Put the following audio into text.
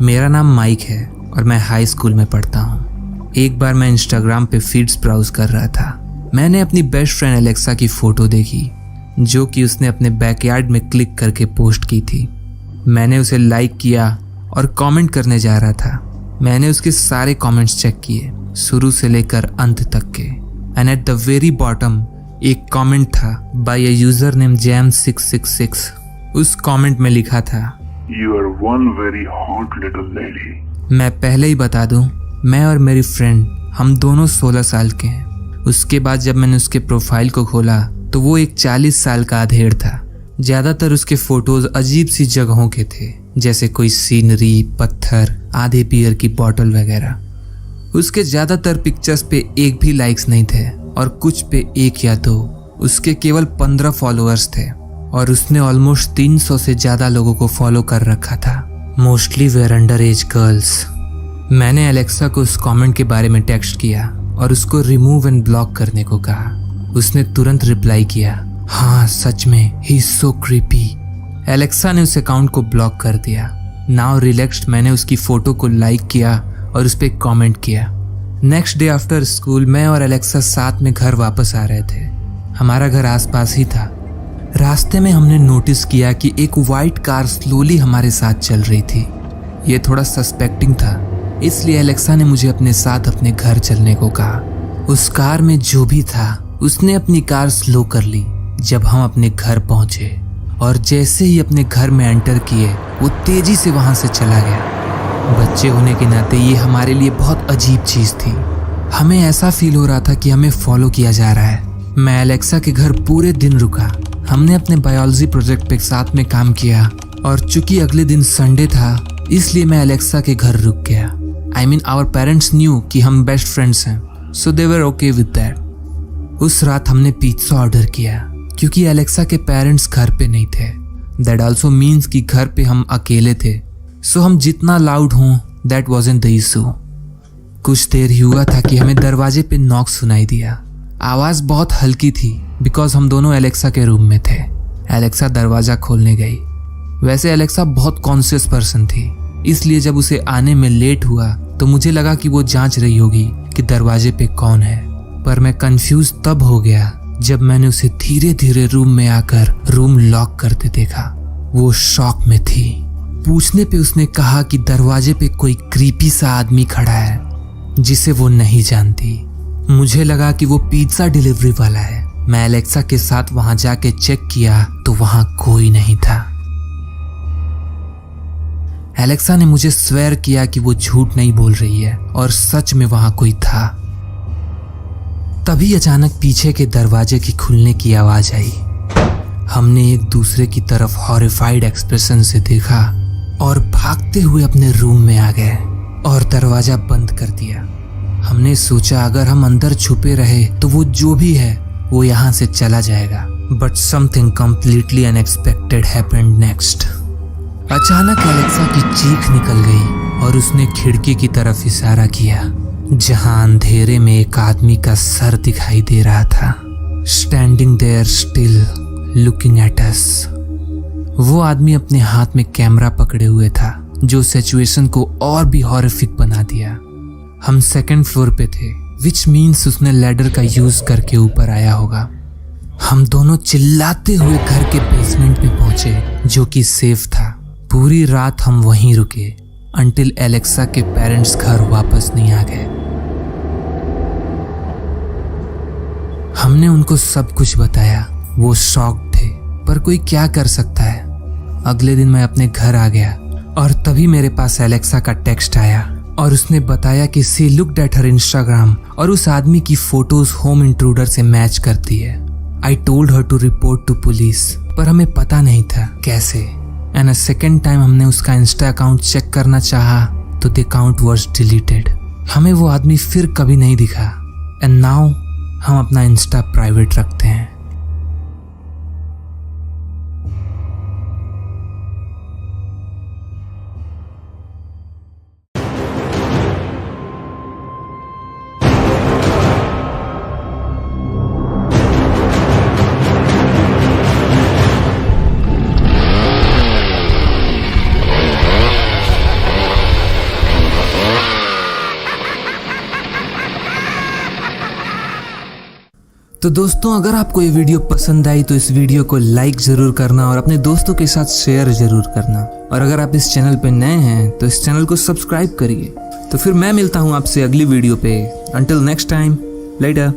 मेरा नाम माइक है और मैं हाई स्कूल में पढ़ता हूँ। एक बार मैं इंस्टाग्राम पे फीड्स ब्राउज कर रहा था। मैंने अपनी बेस्ट फ्रेंड एलेक्सा की फोटो देखी जो कि उसने अपने बैकयार्ड में क्लिक करके पोस्ट की थी। मैंने उसे लाइक किया और कमेंट करने जा रहा था। मैंने उसके सारे कमेंट्स चेक किए, शुरू से लेकर अंत तक के। And at the very bottom एक कमेंट था बाय अ यूजर नेम जैम666। उस कमेंट में लिखा था, You are one very hot little lady. मैं पहले ही बता दूं, मैं और मेरी फ्रेंड हम दोनों 16 साल के हैं। उसके बाद जब मैंने उसके प्रोफाइल को खोला तो वो एक 40 साल का अधेड़ था। ज्यादातर उसके फोटोज अजीब सी जगहों के थे, जैसे कोई सीनरी, पत्थर, आधे बियर की बोतल वगैरह। उसके ज्यादातर पिक्चर्स पे एक भी लाइक्स नहीं थे और कुछ पे 1 या 2। उसके केवल 15 फॉलोअर्स थे और उसने ऑलमोस्ट 300 से ज्यादा लोगों को फॉलो कर रखा था। Mostly were under age girls. मैंने एलेक्सा को उस कमेंट के बारे में टेक्स्ट किया और उसको रिमूव एंड ब्लॉक करने को कहा। उसने तुरंत रिप्लाई किया, हाँ सच में, he is so creepy. Alexa ने उस अकाउंट को ब्लॉक कर दिया। नाउ रिलैक्स्ड मैंने उसकी फोटो को लाइक किया और उस पर कॉमेंट किया। नेक्स्ट डे आफ्टर स्कूल मैं और एलेक्सा साथ में घर वापस आ रहे थे। हमारा घर आसपास ही था। रास्ते में हमने नोटिस किया कि एक वाइट कार स्लोली हमारे साथ चल रही थी। ये थोड़ा सस्पेक्टिंग था, इसलिए एलेक्सा ने मुझे अपने साथ अपने घर चलने को कहा। उस कार में जो भी था उसने अपनी कार स्लो कर ली जब हम अपने घर पहुंचे, और जैसे ही अपने घर में एंटर किए वो तेजी से वहां से चला गया। बच्चे होने के नाते ये हमारे लिए बहुत अजीब चीज थी। हमें ऐसा फील हो रहा था कि हमें फॉलो किया जा रहा है। मैं एलेक्सा के घर पूरे दिन रुका। हमने अपने बायोलॉजी प्रोजेक्ट पे साथ में काम किया और चूंकि अगले दिन संडे था इसलिए मैं एलेक्सा के घर रुक गया। I mean our parents knew कि हम बेस्ट फ्रेंड्स हैं, so they were okay with that. उस रात हमने पिज्जा ऑर्डर किया क्योंकि एलेक्सा के पेरेंट्स घर पे नहीं थे। दैट ऑल्सो मीन्स कि घर पे हम अकेले थे, सो हम जितना लाउड हों दैट वाज़न्ट द इशू। कुछ देर ही हुआ था कि हमें दरवाजे पे नॉक सुनाई दिया। आवाज बहुत हल्की थी बिकॉज हम दोनों एलेक्सा के रूम में थे। एलेक्सा दरवाजा खोलने गई। वैसे एलेक्सा बहुत कॉन्शियस पर्सन थी, इसलिए जब उसे आने में लेट हुआ तो मुझे लगा कि वो जांच रही होगी कि दरवाजे पे कौन है। पर मैं कंफ्यूज तब हो गया जब मैंने उसे धीरे धीरे रूम में आकर रूम लॉक करते देखा। वो शॉक में थी। पूछने पे उसने कहा कि दरवाजे पे कोई क्रीपी सा आदमी खड़ा है जिसे वो नहीं जानती। मुझे लगा कि वो पिज्जा डिलीवरी वाला है। मैं एलेक्सा के साथ वहां जाके चेक किया तो वहां कोई नहीं था। एलेक्सा ने मुझे स्वेयर किया कि वो झूठ नहीं बोल रही है और सच में वहां कोई था। तभी अचानक पीछे के दरवाजे की खुलने की आवाज आई। हमने एक दूसरे की तरफ हॉरिफाइड एक्सप्रेशन से देखा और भागते हुए अपने रूम में आ गए और दरवाजा बंद कर दिया। हमने सोचा अगर हम अंदर छुपे रहे तो वो जो भी है वो यहाँ से चला जाएगा। But something completely unexpected happened next. अचानक एलेक्सा की चीख निकल गई और उसने खिड़की की तरफ इशारा किया जहां अंधेरे में एक आदमी का सर दिखाई दे रहा था, standing there still looking at us. वो आदमी अपने हाथ में कैमरा पकड़े हुए था जो सिचुएशन को और भी हॉरिफिक बना दिया। हम 2nd फ्लोर पे थे, विच मीन्स उसने लैडर का यूज करके ऊपर आया होगा। हम दोनों चिल्लाते हुए घर के बेसमेंट में पहुंचे जो कि सेफ था। पूरी रात हम वहीं रुके अंटिल एलेक्सा के पेरेंट्स घर वापस नहीं आ गए। हमने उनको सब कुछ बताया। वो शॉक्ड थे, पर कोई क्या कर सकता है। अगले दिन मैं अपने घर आ गया और तभी मेरे पास एलेक्सा का टेक्स्ट आया और उसने बताया कि she looked at her Instagram और उस आदमी की फोटोज होम इंट्रूडर से मैच करती है। I told her to report to police, पर हमें पता नहीं था कैसे। एंड अ सेकेंड टाइम हमने उसका इंस्टा अकाउंट चेक करना चाहा तो द अकाउंट वाज डिलीटेड। हमें वो आदमी फिर कभी नहीं दिखा। एंड नाउ हम अपना इंस्टा प्राइवेट रखते हैं। तो दोस्तों, अगर आपको ये वीडियो पसंद आई तो इस वीडियो को लाइक ज़रूर करना और अपने दोस्तों के साथ शेयर ज़रूर करना। और अगर आप इस चैनल पे नए हैं तो इस चैनल को सब्सक्राइब करिए। तो फिर मैं मिलता हूँ आपसे अगली वीडियो पे। Until next time, letter.